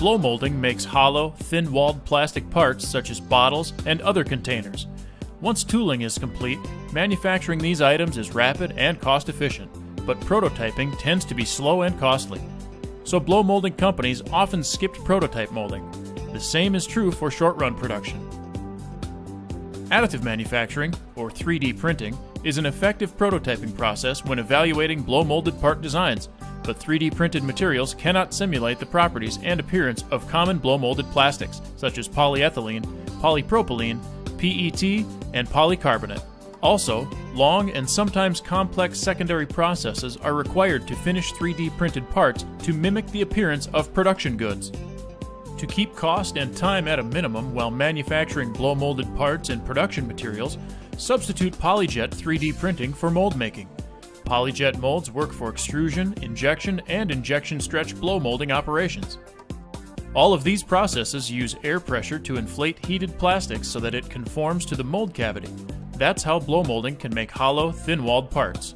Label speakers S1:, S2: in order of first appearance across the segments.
S1: Blow molding makes hollow, thin-walled plastic parts such as bottles and other containers. Once tooling is complete, manufacturing these items is rapid and cost-efficient, but prototyping tends to be slow and costly. So blow molding companies often skipped prototype molding. The same is true for short-run production. Additive manufacturing, or 3D printing, is an effective prototyping process when evaluating blow-molded part designs, but 3D printed materials cannot simulate the properties and appearance of common blow-molded plastics, such as polyethylene, polypropylene, PET, and polycarbonate. Also, long and sometimes complex secondary processes are required to finish 3D printed parts to mimic the appearance of production goods. To keep cost and time at a minimum while manufacturing blow-molded parts and production materials, substitute PolyJet 3D printing for mold making. PolyJet molds work for extrusion, injection, and injection stretch blow molding operations. All of these processes use air pressure to inflate heated plastics so that it conforms to the mold cavity. That's how blow molding can make hollow, thin-walled parts.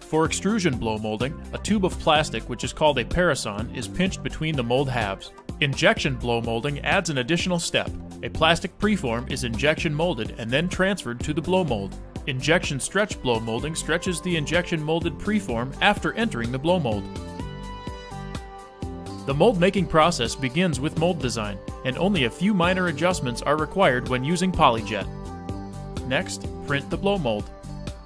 S1: For extrusion blow molding, a tube of plastic, which is called a parison, is pinched between the mold halves. Injection blow molding adds an additional step. A plastic preform is injection molded and then transferred to the blow mold. Injection stretch blow molding stretches the injection molded preform after entering the blow mold. The mold making process begins with mold design, and only a few minor adjustments are required when using PolyJet. Next, print the blow mold.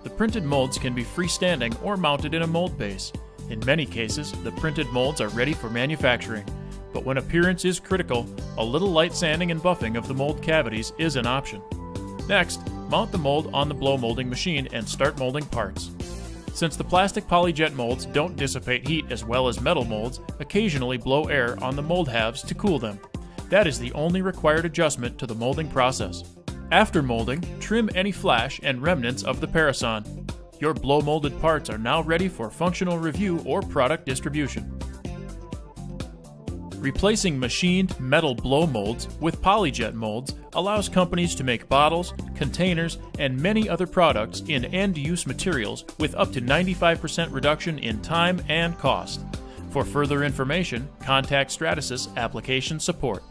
S1: The printed molds can be freestanding or mounted in a mold base. In many cases, the printed molds are ready for manufacturing, but when appearance is critical, a little light sanding and buffing of the mold cavities is an option. Next, mount the mold on the blow molding machine and start molding parts. Since the plastic PolyJet molds don't dissipate heat as well as metal molds, occasionally blow air on the mold halves to cool them. That is the only required adjustment to the molding process. After molding, trim any flash and remnants of the parison. Your blow molded parts are now ready for functional review or product distribution. Replacing machined metal blow molds with PolyJet molds allows companies to make bottles, containers, and many other products in end-use materials with up to 95% reduction in time and cost. For further information, contact Stratasys Application Support.